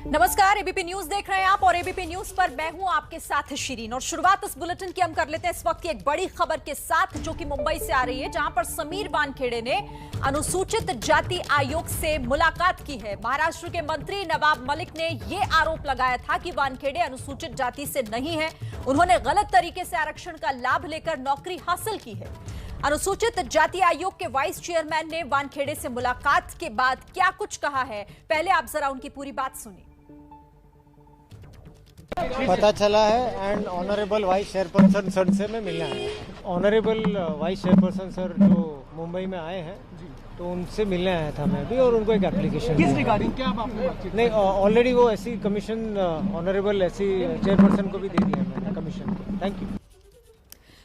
नमस्कार, ABP news देख रहे हैं आप और एबीपी न्यूज पर मैं हूं आपके साथ शिरीन। और शुरुआत इस बुलेटिन की हम कर लेते हैं इस वक्त की एक बड़ी खबर के साथ जो कि मुंबई से आ रही है, जहां पर समीर वानखेड़े ने अनुसूचित जाति आयोग से मुलाकात की है। महाराष्ट्र के मंत्री नवाब मलिक ने यह आरोप लगाया था कि वानखेड़े अनुसूचित जाति से नहीं है, उन्होंने गलत तरीके से आरक्षण का लाभ लेकर नौकरी हासिल की है। अनुसूचित जाति आयोग के वाइस चेयरमैन ने वानखेड़े से मुलाकात के बाद क्या कुछ कहा है, पहले आप जरा उनकी पूरी बात सुनिए। पता चला है and honourable vice chairperson sir से मैं मिलने आया। ऑनरेबल वाइस चेयरपर्सन सर जो मुंबई में आए हैं तो उनसे मिलने आया था मैं भी, और उनको एक एप्लीकेशन किस रिगार्डिंग क्या आपने बातचीत नहीं, ऑलरेडी वो ऐसी कमीशन ऑनरेबल ऐसी चेयरपर्सन को भी दे दिया मैंने कमीशन। Thank you.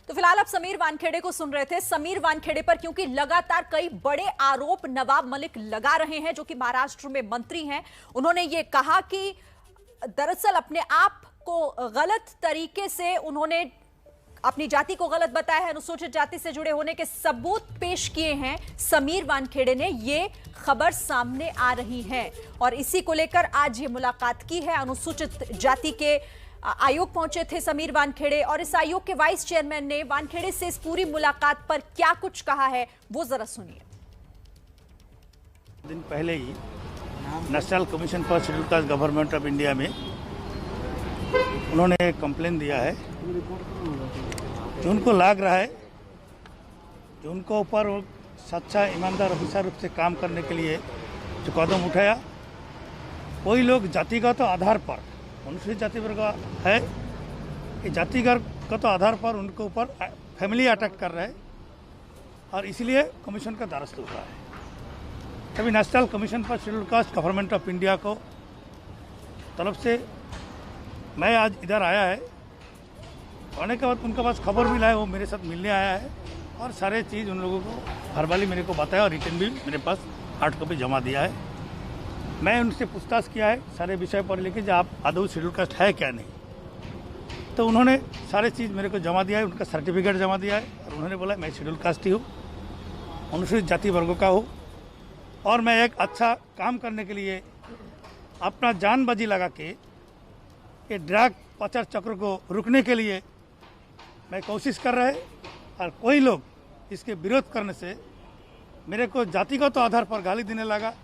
तो फिलहाल आप समीर वानखेड़े को सुन रहे थे। समीर वानखेड़े पर क्योंकि लगातार कई बड़े आरोप नवाब मलिक लगा रहे हैं जो कि महाराष्ट्र में मंत्री हैं, उन्होंने ये कहा कि दरअसल अपने आप को गलत तरीके से उन्होंने अपनी जाति को गलत बताया है, अनुसूचित जाति से जुड़े होने के सबूत पेश किए हैं समीर वानखेड़े ने। ये खबर सामने आ रही है और इसी को लेकर आज ये मुलाकात की है। अनुसूचित जाति के आयोग पहुंचे थे समीर वानखेड़े और इस आयोग के वाइस चेयरमैन ने वानखेड़े से इस पूरी मुलाकात पर क्या कुछ कहा है वो जरा सुनिए। दिन पहले ही national commission for schedule caste government of India में उन्होंने एक कंप्लेन दिया है जो उनको लग रहा है जो उनको ऊपर वो सच्चा ईमानदार ऑफिसर रूप से काम करने के लिए जो कदम उठाया, वही लोग जातिगत आधार पर अनुसूचित जाति वर्ग है, ये जातिगत आधार पर उनके ऊपर फैमिली अटैक कर रहे हैं और इसलिए कमीशन का द्वारस्थ हुआ है। तभी national commission for schedule caste government of India को तरफ से मैं आज इधर आया है। आने के बाद उनके पास खबर मिला है, वो मेरे साथ मिलने आया है और सारे चीज़ उन लोगों को वर्बली मेरे को बताया और रिटर्न भी मेरे पास हार्ड कॉपी जमा दिया है। मैं उनसे पूछताछ किया है सारे विषय पर लेके जो आप आदौ शेड्यूल कास्ट है क्या नहीं, तो उन्होंने सारे चीज़ मेरे को जमा दिया है, उनका सर्टिफिकेट जमा दिया है और उन्होंने बोला मैं शेड्यूल कास्ट ही हूँ, अनुसूचित जाति वर्गों का हूँ और मैं एक अच्छा काम करने के लिए अपना जान बाजी लगा के ये ड्रग पाचार चक्र को रुकने के लिए मैं कोशिश कर रहे और कोई लोग इसके विरोध करने से मेरे को जातिगत आधार पर गाली देने लगा।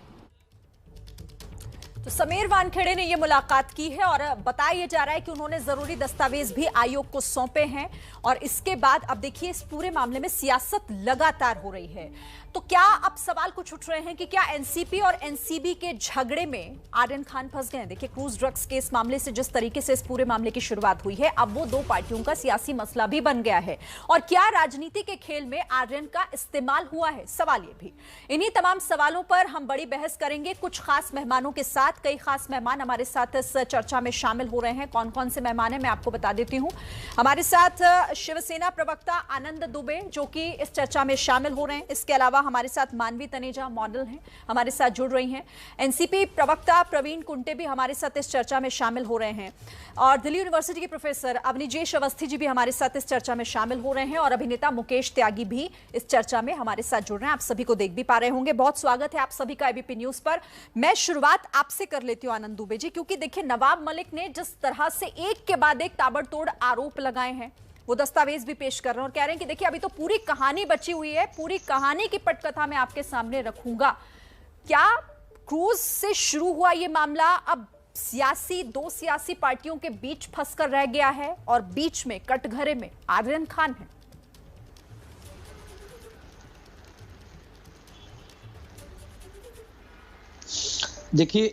तो समीर वानखेड़े ने यह मुलाकात की है और बताया जा रहा है कि उन्होंने जरूरी दस्तावेज भी आयोग को सौंपे हैं और इसके बाद अब देखिए इस पूरे मामले में सियासत लगातार हो रही है। तो क्या अब सवाल कुछ उठ रहे हैं कि क्या एनसीपी और एनसीबी के झगड़े में आर्यन खान फंस गए हैं? देखिए क्रूज ड्रग्स के इस मामले से जिस तरीके से इस पूरे मामले की शुरुआत हुई है, अब वो दो पार्टियों का सियासी मसला भी बन गया है और क्या राजनीति के खेल में आर्यन का इस्तेमाल हुआ है, सवाल ये भी। इन्हीं तमाम सवालों पर हम बड़ी बहस करेंगे कुछ खास मेहमानों के साथ। कई खास मेहमान हमारे साथ इस चर्चा में शामिल हो रहे हैं। कौन कौन से मेहमान हैं मैं आपको बता देती हूं। हमारे साथ शिवसेना प्रवक्ता आनंद दुबे जो कि इस चर्चा में शामिल हो रहे हैं। इसके अलावा हमारे साथ मानवी तनेजा मॉडल हैं, हमारे साथ जुड़ रही हैं। एनसीपी प्रवक्ता प्रवीण कुंटे भी हमारे साथ इस चर्चा में शामिल हो रहे हैं और दिल्ली यूनिवर्सिटी के प्रोफेसर अवनीजेश अवस्थी जी भी हमारे साथ इस चर्चा में शामिल हो रहे हैं और अभिनेता मुकेश त्यागी भी इस चर्चा में हमारे साथ जुड़ रहे हैं। आप सभी को देख भी पा रहे होंगे। बहुत स्वागत है आप सभी का एबीपी न्यूज पर। मैं शुरुआत आपसे कर लेती हूँ आनंद दुबे जी, क्योंकि देखिए नवाब मलिक ने जिस तरह से एक के बाद एक ताबड़तोड़ आरोप लगाए हैं, वो दस्तावेज भी पेश कर रहे हैं और कह रहे हैं कि देखिए अभी तो पूरी कहानी बची हुई है, पूरी कहानी की पटकथा मैं आपके सामने रखूंगा। क्या क्रूज से शुरू हुआ ये मामला अब दो सियासी पार्टियों के बीच फंसकर रह गया है और बीच में कटघरे में आर्यन खान है? देखिए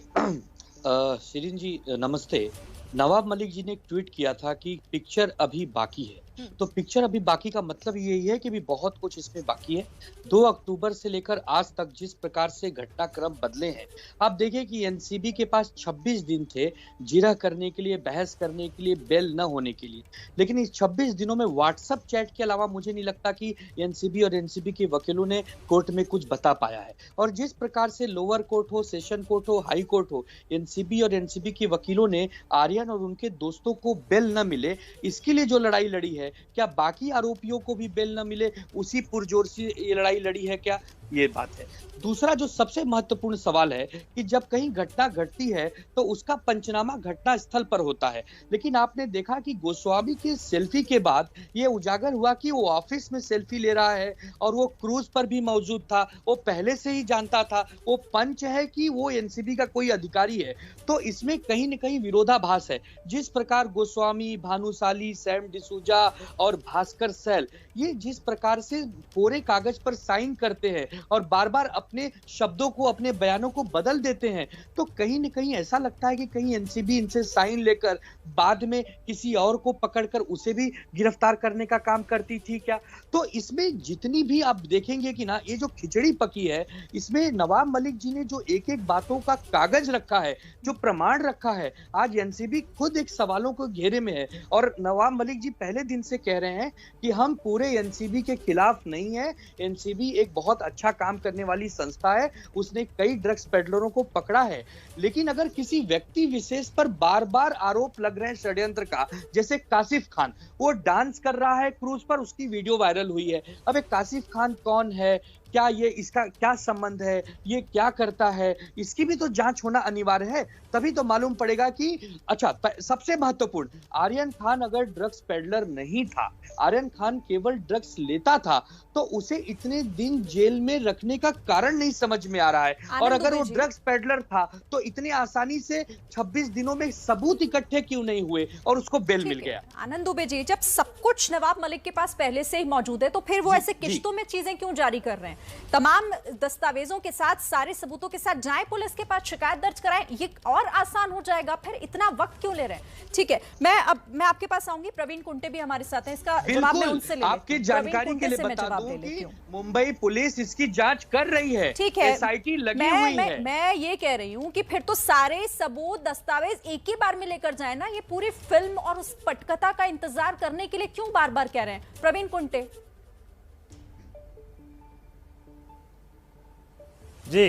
शिरीन जी नमस्ते। नवाब मलिक जी ने एक ट्वीट किया था कि पिक्चर अभी बाकी है, तो पिक्चर अभी बाकी का मतलब यही है कि भी बहुत कुछ इसमें बाकी है। 2 अक्टूबर से लेकर आज तक जिस प्रकार से घटनाक्रम बदले हैं, आप देखिए कि एनसीबी के पास 26 दिन थे जिरह करने के लिए, बहस करने के लिए, बेल न होने के लिए, लेकिन इस 26 दिनों में व्हाट्सएप चैट के अलावा मुझे नहीं लगता कि एनसीबी और एनसीबी के वकीलों ने कोर्ट में कुछ बता पाया है। और जिस प्रकार से लोअर कोर्ट हो, सेशन कोर्ट हो, हाई कोर्ट हो, एनसीबी और एनसीबी के वकीलों ने आर्यन और उनके दोस्तों को बेल न मिले, इसके लिए जो लड़ाई लड़ी है, क्या बाकी आरोपियों को भी बेल न मिले उसी पुरजोर से ये लड़ाई लड़ी है क्या? ये बात है। दूसरा जो सबसे महत्वपूर्ण सवाल है कि जब कहीं घटना घटती है तो उसका पंचनामा घटना स्थल पर होता है, लेकिन आपने देखा कि गोस्वामी के सेल्फी के बाद ये उजागर हुआ कि वो ऑफिस में सेल्फी ले रहा है और वो क्रूज पर भी मौजूद था, वो पहले से ही जानता था, वो पंच है कि वो एनसीबी का कोई अधिकारी है। तो इसमें कहीं न कहीं विरोधाभास है। जिस प्रकार गोस्वामी, भानुशाली, सैम डिसूजा और भास्कर सैल ये जिस प्रकार से कोरे कागज पर साइन करते हैं और बार बार अपने शब्दों को, अपने बयानों को बदल देते हैं, तो कहीं न कहीं ऐसा लगता है कि कहीं एनसीबी इनसे साइन लेकर बाद में किसी और को पकड़कर उसे भी गिरफ्तार करने का काम करती थी क्या? तो इसमें जितनी भी आप देखेंगे कि ना, ये जो खिचड़ी पकी है, इसमें नवाब मलिक जी ने जो एक एक बातों का कागज रखा है, जो प्रमाण रखा है, आज एनसीबी खुद एक सवालों को घेरे में है। और नवाब मलिक जी पहले दिन से कह रहे हैं कि हम पूरे एनसीबी के खिलाफ नहीं है, एनसीबी एक बहुत अच्छा काम करने वाली संस्था है, उसने कई ड्रग्स पेडलरों को पकड़ा है। लेकिन अगर किसी व्यक्ति विशेष पर बार बार आरोप लग रहे हैं षड्यंत्र का, जैसे कासिफ खान, वो डांस कर रहा है क्रूज पर, उसकी वीडियो वायरल हुई है। अब कासिफ खान कौन है, क्या ये, इसका क्या संबंध है, ये क्या करता है, इसकी भी तो जांच होना अनिवार्य है, तभी तो मालूम पड़ेगा कि अच्छा। सबसे महत्वपूर्ण, आर्यन खान अगर ड्रग्स पेडलर नहीं था, आर्यन खान केवल ड्रग्स लेता था, तो उसे इतने दिन जेल में रखने का कारण नहीं समझ में आ रहा है। और अगर वो ड्रग्स पेडलर था तो इतने आसानी से 26 दिनों में सबूत इकट्ठे क्यों नहीं हुए और उसको बेल मिल गया? आनंद दुबे जी, जब सब कुछ नवाब मलिक के पास पहले से ही मौजूद है, तो फिर वो ऐसे किश्तों में चीजें क्यों जारी कर रहे हैं? तमाम दस्तावेजों के साथ, सारे सबूतों के साथ जाएं पुलिस के पास, शिकायत दर्ज कराएं, ये और आसान हो जाएगा। फिर इतना वक्त क्यों ले रहे हैं? ठीक है, मैं आपके पास आऊंगी। प्रवीण कुंटे भी हमारे साथ हैं, इसका जवाब मैं उनसे ले लेती हूं। आपकी जानकारी के लिए बता दूं कि मुंबई पुलिस इसकी जांच कर रही है, ठीक है, एसआईटी लगी हुई है। मैं ये कह रही हूं कि फिर तो सारे सबूत, दस्तावेज एक ही बार में लेकर जाए ना। ये पूरी फिल्म और उस पटकथा का इंतजार करने के लिए क्यों बार बार कह रहे हैं? प्रवीण कुंटे जी,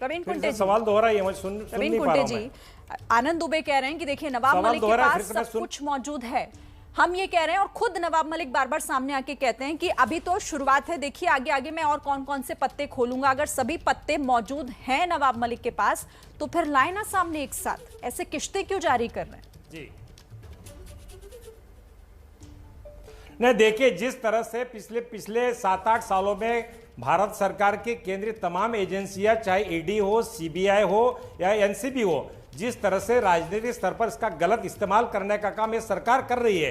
प्रवीण कुंटे सवाल दोहराइए, मुझे सुन प्रवीण नहीं पा कुंटे रहा हूं। जी, आनंद दुबे कह रहे हैं कि देखिए नवाब मलिक के पास सब कुछ मौजूद है। हम ये कह रहे हैं और खुद नवाब मलिक बार बार सामने आके कहते हैं कि अभी तो शुरुआत है, देखिए आगे आगे मैं और कौन कौन से पत्ते खोलूंगा। अगर सभी पत्ते मौजूद हैं नवाब मलिक के पास, तो फिर लाए ना सामने एक साथ, ऐसे किश्ते क्यों जारी कर रहे हैं? जी नहीं, देखिए जिस तरह से पिछले 7-8 सालों में भारत सरकार की केंद्रीय तमाम एजेंसियां, चाहे ईडी हो, सीबीआई हो या एनसीबी हो, जिस तरह से राजनीतिक स्तर पर इसका गलत इस्तेमाल करने का काम ये सरकार कर रही है।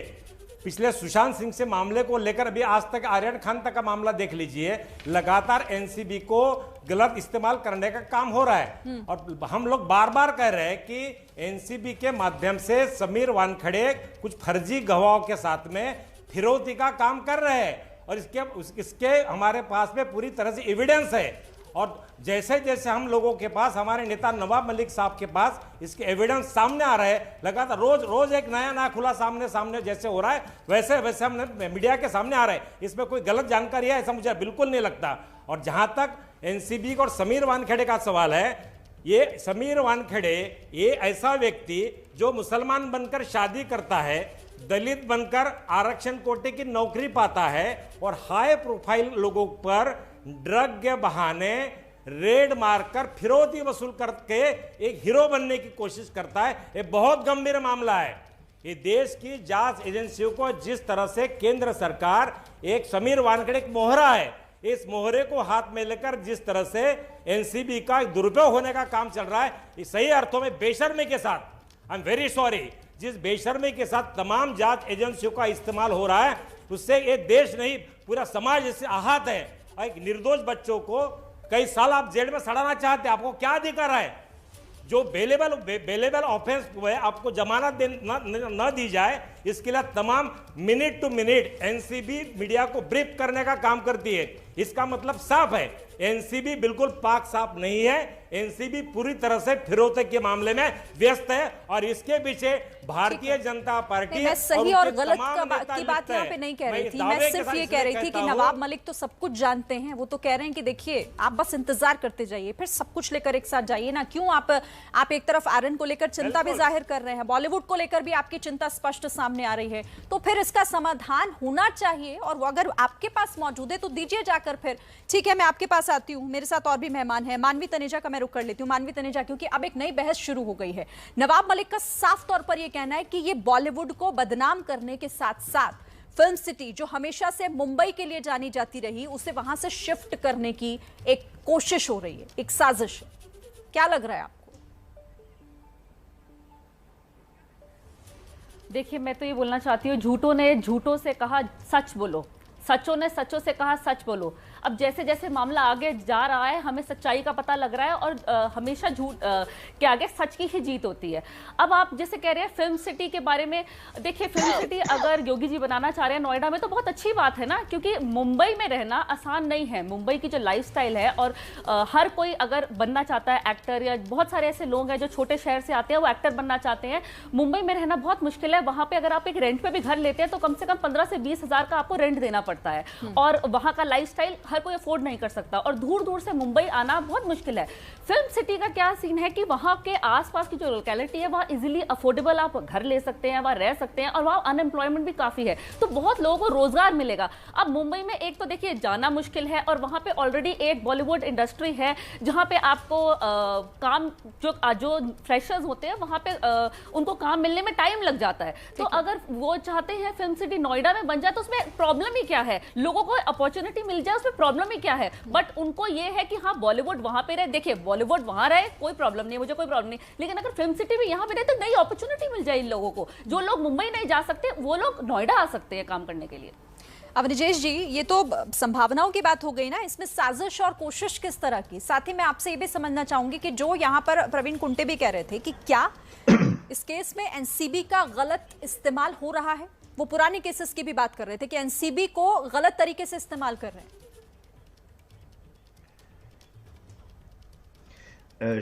पिछले सुशांत सिंह से मामले को लेकर अभी आज तक आर्यन खान तक का मामला देख लीजिए, लगातार एनसीबी को गलत इस्तेमाल करने का काम हो रहा है। और हम लोग बार बार कह रहे हैं कि एनसीबी के माध्यम से समीर वानखेड़े कुछ फर्जी गवाहों के साथ में फिरौती का काम कर रहे हैं, और इसके हमारे पास में पूरी तरह से एविडेंस है। और जैसे जैसे हम लोगों के पास, हमारे नेता नवाब मलिक साहब के पास इसके एविडेंस सामने आ रहे हैं, लगातार रोज एक नया खुला सामने जैसे हो रहा है, वैसे वैसे हमने मीडिया के सामने आ रहे हैं। इसमें कोई गलत जानकारी है ऐसा मुझे बिल्कुल नहीं लगता। और जहां तक एनसीबी और समीर वानखेड़े का सवाल है, ये समीर वानखेड़े ये ऐसा व्यक्ति जो मुसलमान बनकर शादी करता है, दलित बनकर आरक्षण कोटे की नौकरी पाता है और हाई प्रोफाइल लोगों पर ड्रग के बहाने रेड मारकर फिरौती वसूल करके एक हीरो बनने की कोशिश करता है। ये बहुत गंभीर मामला है। ये देश की जांच एजेंसियों को जिस तरह से केंद्र सरकार एक समीर वानखेड़े एक मोहरा है, इस मोहरे को हाथ में लेकर जिस तरह से एनसीबी का दुरुपयोग होने का काम चल रहा है, इस सही अर्थों में बेशर्मी के साथ, आई एम वेरी सॉरी, जिस बेशर्मी के साथ तमाम जांच एजेंसियों का इस्तेमाल हो रहा है, उससे ये देश नहीं पूरा समाज इससे आहत है। एक निर्दोष बच्चों को कई साल आप जेल में सड़ाना चाहते हैं, आपको क्या अधिकार है? जो बेलेबल ऑफेंस हुए आपको जमानत न दी जाए, इसके लिए तमाम minute to minute NCB media को ब्रीफ करने का काम करती है। इसका मतलब साफ है एनसीबी बिल्कुल पाक साफ नहीं है। एनसीबी पूरी तरह से फिरौती के मामले में व्यस्त है और इसके पीछे भारतीय जनता पार्टी। मैं सही और गलत की बात यहाँ पे नहीं कह रही थी, मैं सिर्फ ये कह रही थी कि नवाब मलिक तो सब कुछ जानते हैं। वो तो कह रहे हैं कि देखिए आप बस इंतजार करते जाइए, फिर सब कुछ लेकर एक साथ जाइए ना। क्यों आप एक तरफ आर्यन को लेकर चिंता भी जाहिर कर रहे हैं, बॉलीवुड को लेकर भी आपकी चिंता स्पष्ट सामने आ रही है, तो फिर इसका समाधान होना चाहिए और वो अगर आपके पास मौजूद है तो दीजिए जाकर। फिर ठीक है, मैं आपके पास आती हूँ, मेरे साथ और भी मेहमान हैं। मानवी तनेजा का मैं रुख कर लेती हूँ। मानवी तनेजा, क्योंकि अब एक नई बहस शुरू हो गई है। नवाब मलिक का साफ तौर पर यह कहना है कि ये बॉलीवुड को बदनाम करने के साथ साथ फिल्म सिटी जो हमेशा से मुंबई के लिए जानी जाती रही, उसे वहां से शिफ्ट करने की एक कोशिश हो रही है, एक साजिश है। क्या लग रहा है आपको? देखिए, मैं तो ये बोलना चाहती हूँ, झूठों ने झूठों से कहा सच बोलो, सच्चों ने सच्चों से कहा सच बोलो। अब जैसे जैसे मामला आगे जा रहा है हमें सच्चाई का पता लग रहा है और हमेशा झूठ के आगे सच की ही जीत होती है। अब आप जैसे कह रहे हैं फिल्म सिटी के बारे में, देखिए फिल्म सिटी अगर योगी जी बनाना चाह रहे हैं नोएडा में तो बहुत अच्छी बात है ना, क्योंकि मुंबई में रहना आसान नहीं है। मुंबई की जो लाइफस्टाइल है और हर कोई अगर बनना चाहता है एक्टर, या बहुत सारे ऐसे लोग हैं जो छोटे शहर से आते हैं वो एक्टर बनना चाहते हैं, मुंबई में रहना बहुत मुश्किल है। वहाँ पे अगर आप एक रेंट पे भी घर लेते हैं तो कम से कम 15 से 20 हज़ार का आपको रेंट देना पड़ता है और वहाँ का लाइफस्टाइल हर कोई अफोर्ड नहीं कर सकता और दूर दूर से मुंबई आना बहुत मुश्किल है। फिल्म सिटी का क्या सीन है कि वहां के आसपास की जो लोकेलिटी है वहां इजीली अफोर्डेबल आप घर ले सकते हैं, वहां रह सकते हैं और वहां अनएम्प्लॉयमेंट भी काफी है, तो बहुत लोगों को रोजगार मिलेगा। अब मुंबई में एक तो देखिए जाना मुश्किल है और वहां पे ऑलरेडी एक बॉलीवुड इंडस्ट्री है जहां पे आपको काम जो फ्रेशर्स होते हैं वहां पे उनको काम मिलने में टाइम लग जाता है। तो अगर वो चाहते हैं फिल्म सिटी नोएडा में बन जाए तो उसमें प्रॉब्लम ही क्या है, लोगों को अपॉर्चुनिटी मिल जाए उसमें प्रॉब्लम ही क्या है। बट उनको ये है कि हाँ बॉलीवुड वहां पे रहे, देखिए बॉलीवुड वहां रहे कोई प्रॉब्लम नहीं, मुझे कोई प्रॉब्लम नहीं, लेकिन अगर फिल्म सिटी भी यहाँ पे रहे तो नई अपॉर्चुनिटी मिल जाए इन लोगों को। जो लोग मुंबई नहीं जा सकते वो लोग नोएडा आ सकते हैं काम करने के लिए। अब निजेश जी, ये तो संभावनाओं की बात हो गई ना, इसमें साजिश और कोशिश किस तरह की? साथ ही मैं आपसे ये भी समझना चाहूंगी कि जो यहाँ पर प्रवीण कुंटे भी कह रहे थे कि क्या इस केस में एनसीबी का गलत इस्तेमाल हो रहा है। वो पुराने केसेस की भी बात कर रहे थे कि एनसीबी को गलत तरीके से इस्तेमाल कर रहे हैं।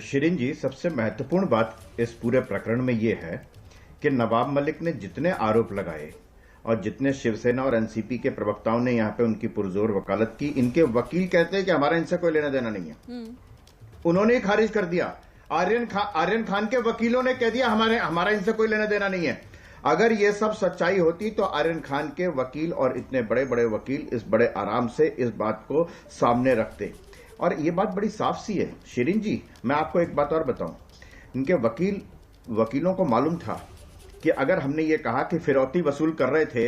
शिरीन जी, सबसे महत्वपूर्ण बात इस पूरे प्रकरण में यह है कि नवाब मलिक ने जितने आरोप लगाए और जितने शिवसेना और एनसीपी के प्रवक्ताओं ने यहाँ पे उनकी पुरजोर वकालत की, इनके वकील कहते हैं कि हमारा इनसे कोई लेना देना नहीं है। उन्होंने ही खारिज कर दिया। आर्यन खान के वकीलों ने कह दिया हमारा इनसे कोई लेना देना नहीं है। अगर ये सब सच्चाई होती तो आर्यन खान के वकील और इतने बड़े बड़े वकील इस बड़े आराम से इस बात को सामने रखते। और ये बात बड़ी साफ सी है शिरीन जी। मैं आपको एक बात और बताऊं, इनके वकीलों को मालूम था कि अगर हमने ये कहा कि फिरौती वसूल कर रहे थे,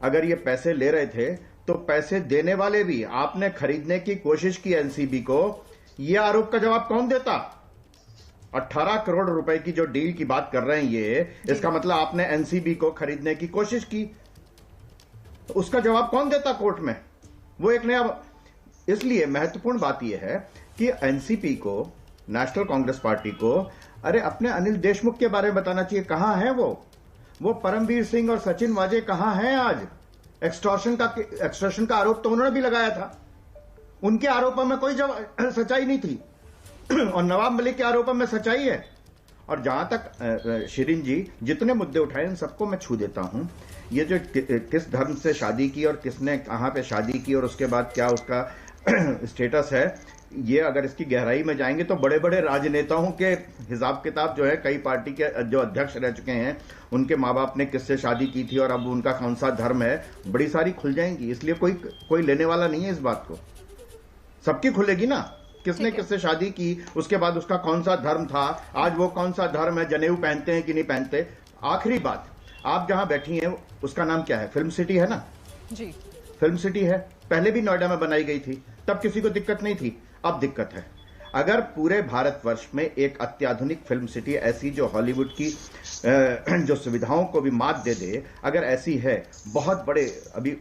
अगर ये पैसे ले रहे थे तो पैसे देने वाले भी, आपने खरीदने की कोशिश की एनसीबी को, ये आरोप का जवाब कौन देता? 18 करोड़ रुपए की जो डील की बात कर रहे हैं ये, इसका मतलब आपने एनसीबी को खरीदने की कोशिश की, तो उसका जवाब कौन देता कोर्ट में? वो एक नया। इसलिए महत्वपूर्ण बात यह है कि एनसीपी को, नेशनल कांग्रेस पार्टी को, अरे अपने अनिल देशमुख के बारे में बताना चाहिए। कहां है वो परमवीर सिंह और सचिन वाजे कहां हैं आज? एक्सटॉर्शन का आरोप तो उन्होंने भी लगाया था, उनके आरोपों में कोई सच्चाई नहीं थी और नवाब मलिक के आरोपों में सच्चाई है। और जहां तक शिरीन जी जितने मुद्दे उठाए इन सबको मैं छू देता हूं। ये जो किस धर्म से शादी की और किसने कहां पे शादी की और उसके बाद क्या उसका स्टेटस है, ये अगर इसकी गहराई में जाएंगे तो बड़े बड़े राजनेताओं के हिसाब किताब जो है, कई पार्टी के जो अध्यक्ष रह चुके हैं उनके माँ बाप ने किससे शादी की थी और अब उनका कौन सा धर्म है, बड़ी सारी खुल जाएंगी। इसलिए कोई लेने वाला नहीं है इस बात को, सबकी खुलेगी ना, किसने किससे शादी की, उसके बाद उसका कौन सा धर्म था, आज वो कौन सा धर्म है, जनेऊ पहनते हैं कि नहीं पहनते। आखिरी बात, आप जहां बैठी हैं उसका नाम क्या है? फिल्म सिटी है ना जी, फिल्म सिटी है। पहले भी नोएडा में बनाई गई थी, तब किसी को दिक्कत नहीं थी, अब दिक्कत है। अगर पूरे भारतवर्ष में एक अत्याधुनिक फिल्म सिटी ऐसी जो हॉलीवुड की जो सुविधाओं को भी मात दे दे, अगर ऐसी है, बहुत बड़े, अभी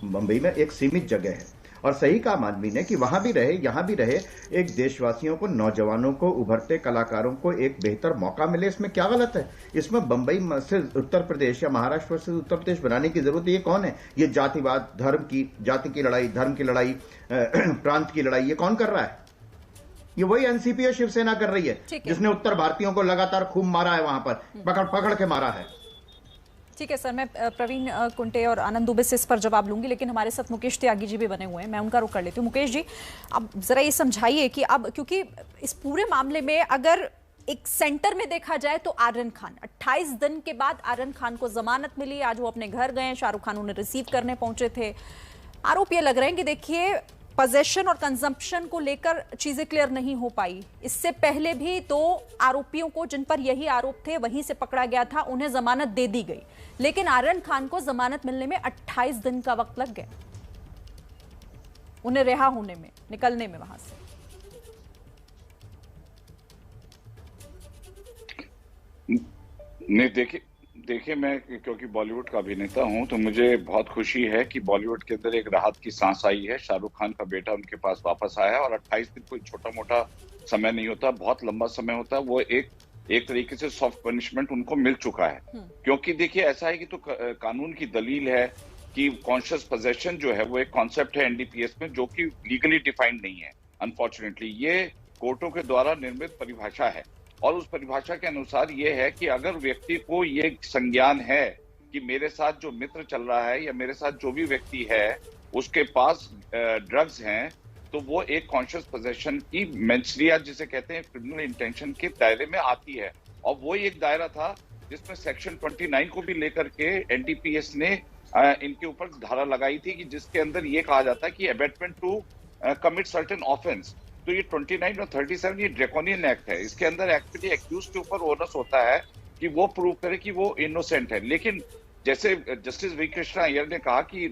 मुंबई में एक सीमित जगह है, और सही काम आदमी ने कि वहां भी रहे, यहां भी रहे, एक देशवासियों को, नौजवानों को, उभरते कलाकारों को एक बेहतर मौका मिले, इसमें क्या गलत है? इसमें बंबई से उत्तर प्रदेश या महाराष्ट्र से उत्तर प्रदेश बनाने की जरूरत है? ये कौन है? ये जातिवाद, जाति की लड़ाई, धर्म की लड़ाई, प्रांत की लड़ाई, ये कौन कर रहा है? ये वही एनसीपी और शिवसेना कर रही है, जिसने उत्तर भारतीयों को लगातार खूब मारा है, वहां पर पकड़ पकड़ के मारा है। ठीक है सर, मैं प्रवीण कुंटे और आनंद दुबे से इस पर जवाब लूंगी, लेकिन हमारे साथ मुकेश त्यागी जी भी बने हुए हैं, मैं उनका रुख कर लेती हूँ। मुकेश जी, अब जरा ये समझाइए कि अब क्योंकि इस पूरे मामले में अगर एक सेंटर में देखा जाए तो आर्यन खान, 28 दिन के बाद आर्यन खान को जमानत मिली, आज वो अपने घर गए, शाहरुख खान उन्हें रिसीव करने पहुंचे थे। आरोप ये लग रहे हैं कि देखिए पोजेशन और कंजम्पशन को लेकर चीजें क्लियर नहीं हो पाई। इससे पहले भी 2 आरोपियों को, जिन पर यही आरोप थे, वहीं से पकड़ा गया था, उन्हें जमानत दे दी गई, लेकिन आर्यन खान को जमानत मिलने में 28 दिन का वक्त लग गया, उन्हें रिहा होने में, निकलने में वहां से। नहीं, देखिए मैं क्योंकि बॉलीवुड का अभिनेता हूं, तो मुझे बहुत खुशी है कि बॉलीवुड के अंदर एक राहत की सांस आई है। शाहरुख खान का बेटा उनके पास वापस आया, और 28 दिन कोई छोटा मोटा समय नहीं होता, बहुत लंबा समय होता है। वो एक तरीके से सॉफ्ट पनिशमेंट उनको मिल चुका है, क्योंकि देखिए ऐसा है कि तो कानून की दलील है कि कॉन्शियस पोजेशन जो है वो एक कॉन्सेप्ट है एनडीपीएस में, जो कि लीगली डिफाइंड नहीं है। अनफॉर्चुनेटली ये कोर्टों के द्वारा निर्मित परिभाषा है, और उस परिभाषा के अनुसार ये है कि अगर व्यक्ति को ये संज्ञान है कि मेरे साथ जो मित्र चल रहा है या मेरे साथ जो भी व्यक्ति है उसके पास ड्रग्स हैं, तो वो एक कॉन्शियस पोजेशन की मेंसरिया जिसे कहते हैं क्रिमिनल इंटेंशन के दायरे में आती है। और वो एक दायरा था जिसमें सेक्शन 29 को भी लेकर के एनडीपीएस ने इनके ऊपर धारा लगाई थी, कि जिसके अंदर ये कहा जाता है कि abetment to commit certain offence. तो ये 29 और 37 ये ड्रैकोनियन एक्ट है। इसके अंदर एक्चुअली एक्यूज के ऊपर ओनस होता है कि वो प्रूव करे कि वो इनोसेंट है। लेकिन जैसे जस्टिस वी कृष्णा अय्यर ने कहा कि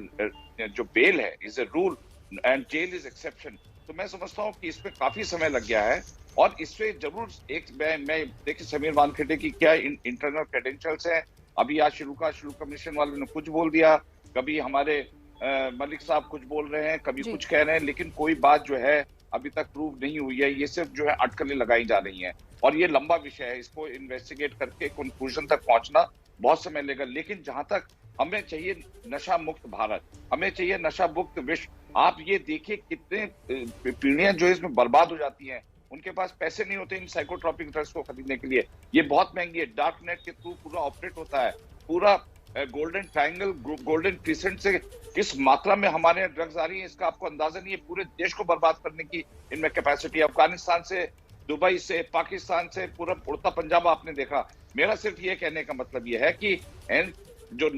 जो बेल है is a rule and jail is exception, तो मैं समझता हूँ कि इस पे काफी समय लग गया है, और इससे जरूर एक मैं देखिए समीर वानखेड़े की क्या इंटरनल क्रेडेंशियल्स हैं। अभी आज शुल्क कमीशन वालों ने कुछ बोल दिया, कभी हमारे मलिक साहब कुछ बोल रहे हैं, कभी कुछ कह रहे हैं, लेकिन कोई बात जो है अभी तक प्रूव नहीं हुई है। ये सिर्फ जो है अटकलें लगाई जा रही हैं, और ये लंबा विषय है, इसको इन्वेस्टिगेट करके कंक्लूजन तक पहुंचना बहुत समय लेगा। लेकिन जहां तक हमें चाहिए नशा मुक्त भारत, हमें चाहिए नशा मुक्त विश्व। आप ये देखिए कितने पीढ़ियां जो इसमें बर्बाद हो जाती हैं, उनके पास पैसे नहीं होते इन साइकोट्रॉपिक ड्रग्स को खरीदने के लिए, ये बहुत महंगी है। डार्क नेट के थ्रू पूरा ऑपरेट होता है, पूरा गोल्डन ट्रायंगल, गोल्डन क्रिसेंट से किस मात्रा में हमारे यहाँ ड्रग्स आ रही है इसका आपको अंदाजा नहीं है। पूरे देश को बर्बाद करने की इनमें कैपेसिटी, अफगानिस्तान से, दुबई से, पाकिस्तान से, पूरा उड़ता पंजाब आपने देखा। मेरा सिर्फ ये कहने का मतलब ये है कि जो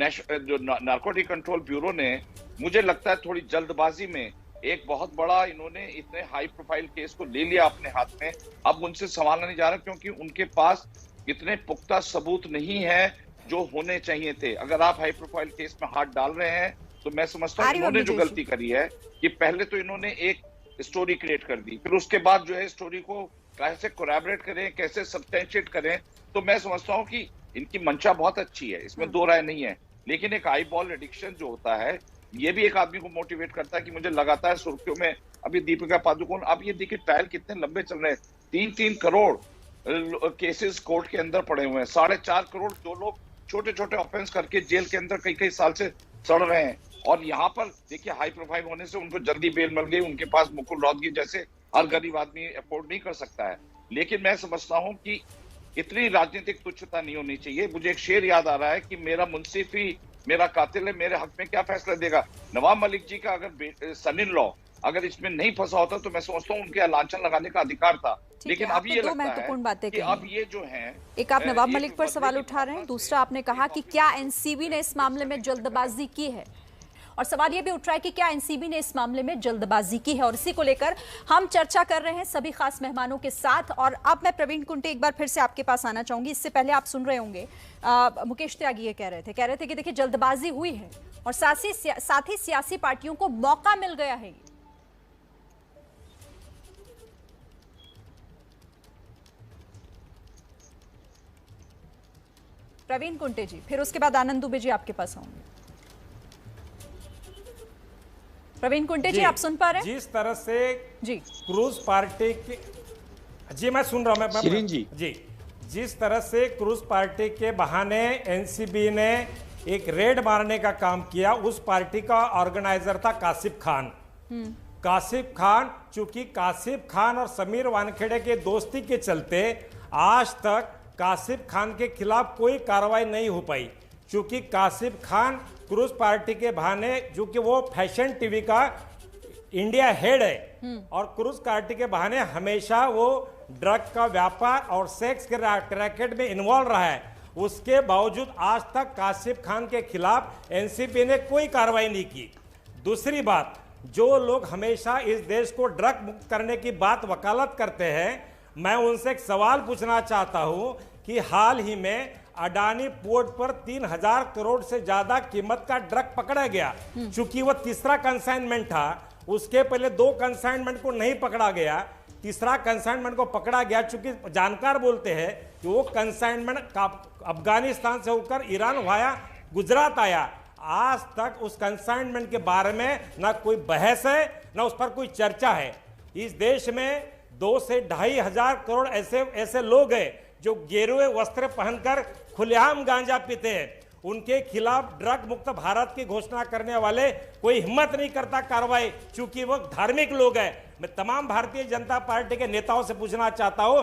नार्कोटिक कंट्रोल ब्यूरो ने, मुझे लगता है थोड़ी जल्दबाजी में एक बहुत बड़ा इन्होंने इतने हाई प्रोफाइल केस को ले लिया अपने हाथ में। अब उनसे संभालना नहीं जा रहा, क्योंकि उनके पास इतने पुख्ता सबूत नहीं है जो होने चाहिए थे। अगर आप हाई प्रोफाइल केस में हाथ डाल रहे हैं, तो मैं समझता हूँ इन्होंने जो गलती करी है कि पहले तो इन्होंने एक स्टोरी क्रिएट कर दी, फिर उसके बाद जो है स्टोरी को कैसे कोलैबोरेट करें, कैसे सब्सटेंशिएट करें। तो मैं समझता हूँ कि इनकी मंशा बहुत अच्छी है, इसमें दो राय नहीं है, लेकिन एक आई बॉल एडिक्शन जो होता है, ये भी एक आदमी को मोटिवेट करता है कि मुझे लगातार सुर्खियों में। अभी दीपिका पादुकोण, अब ये देखिए ट्रायल कितने लंबे चल रहे हैं, 3-3 करोड़ केसेस कोर्ट के अंदर पड़े हुए हैं, 4.5 करोड़ जो लोग छोटे छोटे ऑफेंस करके जेल के अंदर कई कई साल से सड़ रहे हैं। और यहाँ पर देखिए हाई प्रोफाइल होने से उनको जल्दी बेल मिल गई, उनके पास मुकुल रोहतगी जैसे हर गरीब आदमी अफोर्ड नहीं कर सकता है। लेकिन मैं समझता हूँ कि इतनी राजनीतिक तुच्छता नहीं होनी चाहिए। मुझे एक शेर याद आ रहा है कि मेरा मुंसिफ ही मेरा कातिल है, मेरे हक में क्या फैसला देगा। नवाब मलिक जी का अगर सन इन लॉ अगर इसमें नहीं फंसा होता, तो मैं समझता हूँ उनके लांछन लगाने का अधिकार था। लेकिन अब ये लगता है कि अब ये जो है, एक आप नवाब मलिक पर सवाल उठा रहे हैं, दूसरा आपने कहा कि क्या एनसीबी ने इस मामले में जल्दबाजी की है, और सवाल यह भी उठ रहा है कि क्या एनसीबी ने इस मामले में जल्दबाजी की है। और इसी को लेकर हम चर्चा कर रहे हैं सभी खास मेहमानों के साथ। और अब मैं प्रवीण कुंटे एक बार फिर से आपके पास आना चाहूंगी। इससे पहले आप सुन रहे होंगे मुकेश त्यागी ये कह रहे थे कि देखिए जल्दबाजी हुई है और साथ ही सियासी पार्टियों को मौका मिल गया है। प्रवीण कुंटे जी, फिर उसके बाद आनंद दुबे जी आपके पास आऊंगे। प्रवीण कुंटे जी, आप सुन पा रहे हैं? जिस तरह से जी क्रूज पार्टी के, जी मैं सुन रहा हूं, शिरीन जी जिस तरह से क्रूज पार्टी के बहाने एनसीबी ने एक रेड मारने का काम किया, उस पार्टी का ऑर्गेनाइजर था कासिफ खान। कासिफ खान, चूंकि कासिफ खान और समीर वानखेड़े के दोस्ती के चलते आज तक कासिफ खान के खिलाफ कोई कार्रवाई नहीं हो पाई, क्योंकि कासिफ खान क्रूज पार्टी के बहाने, जो कि वो फैशन टीवी का इंडिया हेड है, और क्रूज पार्टी के बहाने हमेशा वो ड्रग का व्यापार और सेक्स के रैकेट में इन्वॉल्व रहा है। उसके बावजूद आज तक कासिफ खान के खिलाफ एनसीबी ने कोई कार्रवाई नहीं की। दूसरी बात, जो लोग हमेशा इस देश को ड्रग मुक्त करने की बात वकालत करते हैं, मैं उनसे एक सवाल पूछना चाहता हूं कि हाल ही में अडानी पोर्ट पर 3000 करोड़ से ज्यादा कीमत का ड्रग पकड़ा गया। चूंकि वह तीसरा कंसाइनमेंट था, उसके पहले 2 कंसाइनमेंट को नहीं पकड़ा गया, तीसरा कंसाइनमेंट को पकड़ा गया। चूंकि जानकार बोलते हैं कि वो कंसाइनमेंट अफगानिस्तान से होकर ईरान वाया गुजरात आया। आज तक उस कंसाइनमेंट के बारे में ना कोई बहस है, ना उस पर कोई चर्चा है। इस देश में 2 से 2,500 करोड़ ऐसे लोग हैं जो गेरुए वस्त्र पहनकर खुलेआम गांजा पीते हैं। उनके खिलाफ ड्रग मुक्त भारत की घोषणा करने वाले कोई हिम्मत नहीं करता कार्रवाई, चूंकि वो धार्मिक लोग हैं। मैं तमाम भारतीय जनता पार्टी के नेताओं से पूछना चाहता हूं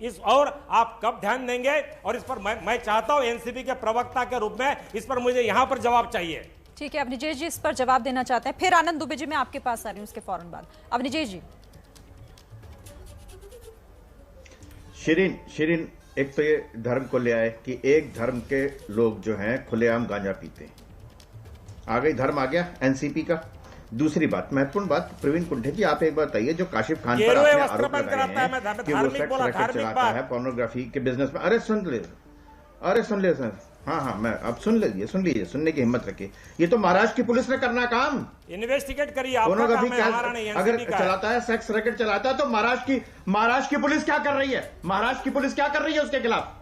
इस और आप कब ध्यान देंगे, और इस पर मैं चाहता हूं एनसीबी के प्रवक्ता के रूप में इस पर मुझे यहां पर जवाब चाहिए। ठीक है, अवनीजेश जी इस पर जवाब देना चाहते हैं, फिर आनंद दुबे जी मैं आपके पास आ रही हूं उसके फौरन बाद। अवनीजेश जी। शिरीन एक तो ये धर्म को ले आए कि एक धर्म के लोग जो हैं खुलेआम गांजा पीते हैं, आ गई धर्म आ गया एनसीपी का। दूसरी बात, महत्वपूर्ण बात, प्रवीण कुंटे जी आप एक बात बताइए, जो काशिफ खान पर आपने आरोप लगाए हैं कि वो सेक्स रैकेट चलाता है पोर्नोग्राफी के बिजनेस में। अरे सुन ले सर, हाँ मैं अब सुन लीजिए, सुनने की हिम्मत रखिए। ये तो महाराष्ट्र की पुलिस ने करना काम, इन्वेस्टिगेट करिए। अगर चलाता है, सेक्स रैकेट चलाता है, तो महाराष्ट्र की पुलिस क्या कर रही है? महाराष्ट्र की पुलिस क्या कर रही है उसके खिलाफ?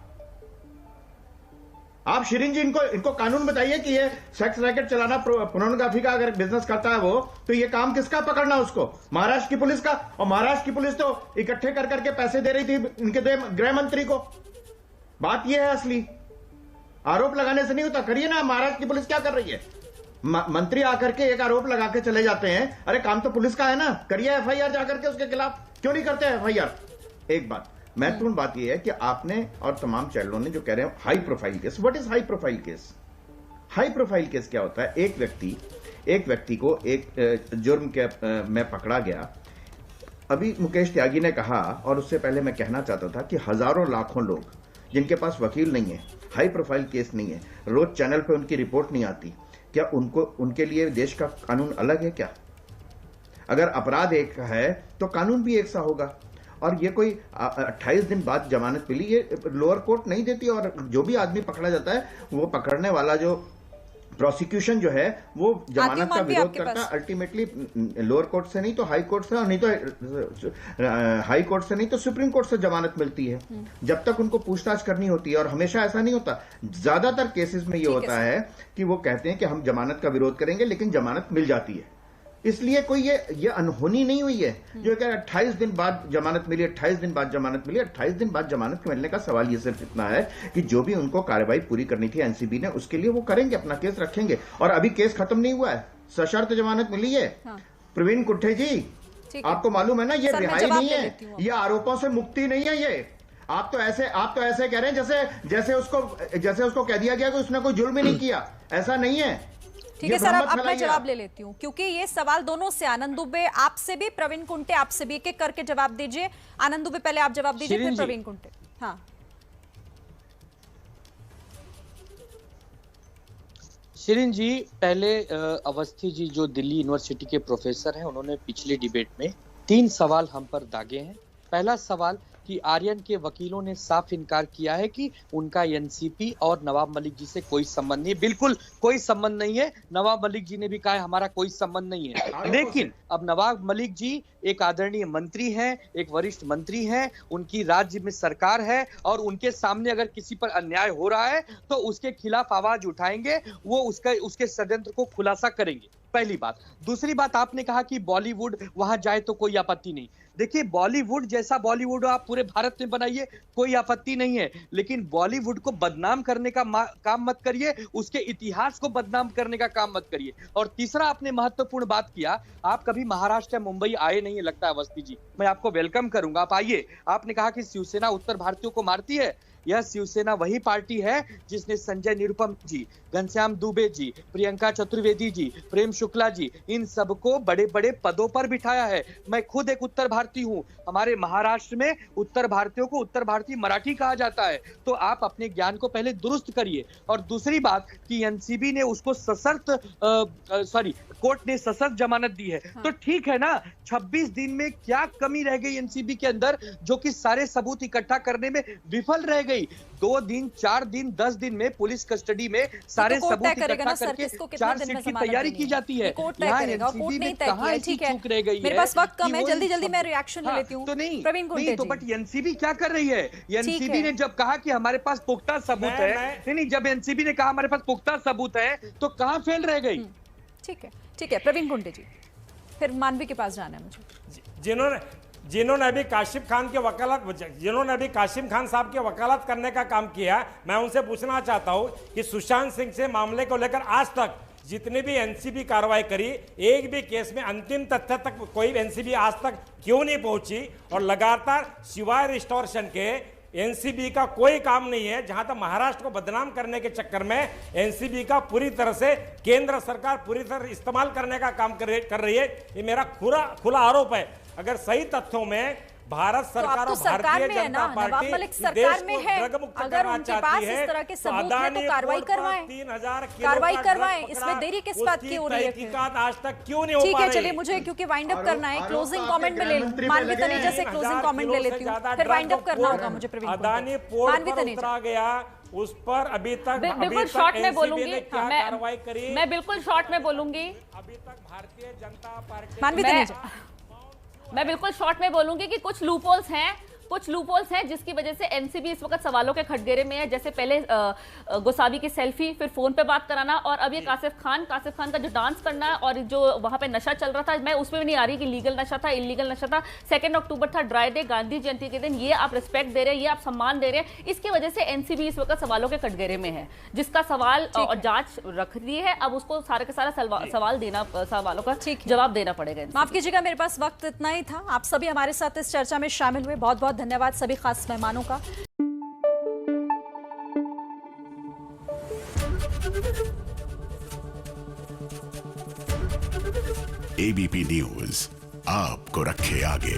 आप शिरीन जी इनको कानून बताइए कि ये सेक्स रैकेट चलाना, पोर्नोग्राफी का अगर बिजनेस करता है वो, तो ये काम किसका पकड़ना उसको? महाराष्ट्र की पुलिस का। और महाराष्ट्र की पुलिस तो इकट्ठे कर करके पैसे दे रही थी इनके गृह मंत्री को। बात ये है असली, आरोप लगाने से नहीं होता। करिए ना, महाराष्ट्र की पुलिस क्या कर रही है? मंत्री आकर के एक आरोप लगा के चले जाते हैं, अरे काम तो पुलिस का है ना, करिए एफआईआर जाकर के उसके खिलाफ। क्यों नहीं करते एफआईआर? एक बात, महत्वपूर्ण बात यह है कि आपने और तमाम चैनलों ने जो कह रहे हैं high profile case, what is high profile case? High profile case क्या होता है? एक व्यक्ति को एक जुर्म के में पकड़ा गया। अभी मुकेश त्यागी ने कहा, और उससे पहले मैं कहना चाहता था कि हजारों लाखों लोग जिनके पास वकील नहीं है, हाई प्रोफाइल केस नहीं है, रोज चैनल पे उनकी रिपोर्ट नहीं आती, क्या उनके लिए देश का कानून अलग है क्या? अगर अपराध एक है तो कानून भी एक सा होगा। और ये कोई 28 दिन बाद जमानत मिली, ये लोअर कोर्ट नहीं देती। और जो भी आदमी पकड़ा जाता है, वो पकड़ने वाला जो प्रोसिक्यूशन जो है वो जमानत का विरोध करता है अल्टीमेटली लोअर कोर्ट से नहीं तो हाई कोर्ट से, और नहीं तो हाई कोर्ट से नहीं तो सुप्रीम कोर्ट से जमानत मिलती है, जब तक उनको पूछताछ करनी होती है। और हमेशा ऐसा नहीं होता, ज्यादातर केसेस में ये होता है कि वो कहते हैं कि हम जमानत का विरोध करेंगे, लेकिन जमानत मिल जाती है। इसलिए कोई ये अनहोनी नहीं हुई है जो कह 28 दिन बाद जमानत मिली, 28 दिन बाद जमानत मिली। 28 दिन बाद जमानत मिलने का सवाल ये सिर्फ इतना है कि जो भी उनको कार्रवाई पूरी करनी थी एनसीबी ने, उसके लिए वो करेंगे, अपना केस रखेंगे। और अभी केस खत्म नहीं हुआ है, सशर्त जमानत मिली है। प्रवीण कुट्टे जी, आपको मालूम है ना, ये रिहाई नहीं है, ये आरोपों से मुक्ति नहीं है। ये आप तो ऐसे कह रहे हैं जैसे उसको कह दिया गया कि उसने कोई जुल्म ही नहीं किया। ऐसा नहीं है। ठीक है सर, अब मैं जवाब ले लेती हूँ, क्योंकि ये सवाल दोनों से, आनंद दुबे आपसे भी, प्रवीण कुंटे आपसे भी, एक एक करके जवाब दीजिए। आनंद दुबे पहले आप जवाब दीजिए, फिर प्रवीण कुंटे। हाँ शिरीन जी, पहले अवस्थी जी जो दिल्ली यूनिवर्सिटी के प्रोफेसर हैं, उन्होंने पिछले डिबेट में 3 सवाल हम पर दागे हैं। पहला सवाल कि आर्यन के वकीलों ने साफ इनकार किया है कि उनका एनसीपी और नवाब मलिक जी से कोई संबंध नहीं है। बिल्कुल कोई संबंध नहीं है। नवाब मलिक जी ने भी कहा है हमारा कोई संबंध नहीं है। लेकिन अब नवाब मलिक जी एक आदरणीय मंत्री हैं, एक वरिष्ठ मंत्री हैं, उनकी राज्य में सरकार है और उनके सामने अगर किसी पर अन्याय हो रहा है तो उसके खिलाफ आवाज उठाएंगे, वो उसके षड्यंत्र को खुलासा करेंगे। पहली बात। दूसरी बात, आपने कहा कि बॉलीवुड वहां जाए तो कोई आपत्ति नहीं। देखिए, बॉलीवुड जैसा बॉलीवुड आप पूरे भारत में बनाइए, कोई आपत्ति नहीं है, लेकिन बॉलीवुड को बदनाम करने का काम मत करिए, उसके इतिहास को बदनाम करने का काम मत करिए। और तीसरा, आपने महत्वपूर्ण बात किया, आप कभी महाराष्ट्र या मुंबई आए नहीं है लगता है अवस्थी जी, मैं आपको वेलकम करूंगा, आप आइए। आपने कहा कि शिवसेना उत्तर भारतीयों को मारती है। यह शिवसेना वही पार्टी है जिसने संजय निरुपम जी, घनश्याम दुबे जी, प्रियंका चतुर्वेदी जी, प्रेम शुक्ला जी, इन सबको बड़े बड़े पदों पर बिठाया है। मैं खुद एक उत्तर भारतीय हूं। हमारे महाराष्ट्र में उत्तर भारतीयों को उत्तर भारतीय मराठी कहा जाता है। तो आप अपने ज्ञान को पहले दुरुस्त करिए। और दूसरी बात कि एनसीबी ने उसको कोर्ट ने सशर्त जमानत दी है। तो ठीक है ना, 26 दिन में क्या कमी रह गई एनसीबी के अंदर जो कि सारे सबूत इकट्ठा करने में विफल रह गई। 2 दिन, 4 दिन, 10 दिन में पुलिस कस्टडी में सारे सबूत इकट्ठा करके चार्जशीट की तैयारी की जाती है। यहाँ एनसीबी में कहां ऐसी चूक रह गई है? मेरे पास वक्त कम है, जल्दी मैं रिएक्शन ले लेती हूं। तो नहीं तो बट एनसीबी क्या कर रही है? एनसीबी ने जब कहा कि हमारे पास पुख्ता सबूत है, नहीं, जब एनसीबी ने कहा हमारे पास पुख्ता सबूत है तो कहां फेल रह गई? ठीक है प्रवीण गुंडे जी, फिर मानवी के पास जाना है मुझे। जिन्होंने अभी काशिम खान साहब के वकालत करने का काम किया, मैं उनसे पूछना चाहता हूं कि सुशांत सिंह से मामले को लेकर आज तक जितनी भी एनसीबी कार्रवाई करी, एक भी केस में अंतिम तथ्य तक कोई एनसीबी आज तक क्यों नहीं पहुंची? और लगातार सिवाय रिस्टोरेशन के एनसीबी का कोई काम नहीं है। जहां तक महाराष्ट्र को बदनाम करने के चक्कर में एनसीबी का पूरी तरह से केंद्र सरकार पूरी तरह इस्तेमाल करने का काम कर रही है। ये मेरा खुला आरोप है। अगर सही तथ्यों में भारत सरकार और भारतीय जनता पार्टी सरकार में है, अगर उनके पास इस तरह के सबूत हैं तो कार्रवाई करवाएं। इसमें देरी किस बात की हो रही है? आज तक क्यों नहीं हो पा रही? ठीक है, चलिए मुझे क्योंकि वाइंड अप करना है, क्लोजिंग कमेंट में ले लूं। मानवी तनेजा से क्लोजिंग कमेंट ले लेती हूं, फिर वाइंड अप करना होगा मुझे। प्रवीण अदानी पोर्ट पर उतरा गया, उस पर अभी तक बिल्कुल शॉर्ट में बोलूंगी, क्या कार्रवाई करी? मैं बिल्कुल शॉर्ट में बोलूंगी। अभी तक भारतीय जनता पार्टी मानवी तनेजा, मैं बिल्कुल शॉर्ट में बोलूंगी कि कुछ लूपहोल्स हैं जिसकी वजह से एनसीबी इस वक्त सवालों के खटगेरे में है। जैसे पहले गोसावी की सेल्फी, फिर फोन पे बात कराना, और अब ये कासिफ खान का जो डांस करना है और जो वहां पे नशा चल रहा था, मैं उसमें भी नहीं आ रही कि लीगल नशा था इलीगल नशा था। 2 अक्टूबर था, ड्राई डे, गांधी जयंती के दिन, ये आप रिस्पेक्ट दे रहे हैं, ये आप सम्मान दे रहे हैं। इसकी वजह से एनसीबी इस वक्त सवालों के कटघरे में है, जिसका सवाल और जांच रख दी है। अब उसको सारे के सारा सवालों का जवाब देना पड़ेगा। माफ कीजिएगा, मेरे पास वक्त इतना ही था। आप सभी हमारे साथ इस चर्चा में शामिल हुए, बहुत बहुत धन्यवाद सभी खास मेहमानों का। एबीपी न्यूज आपको रखे आगे।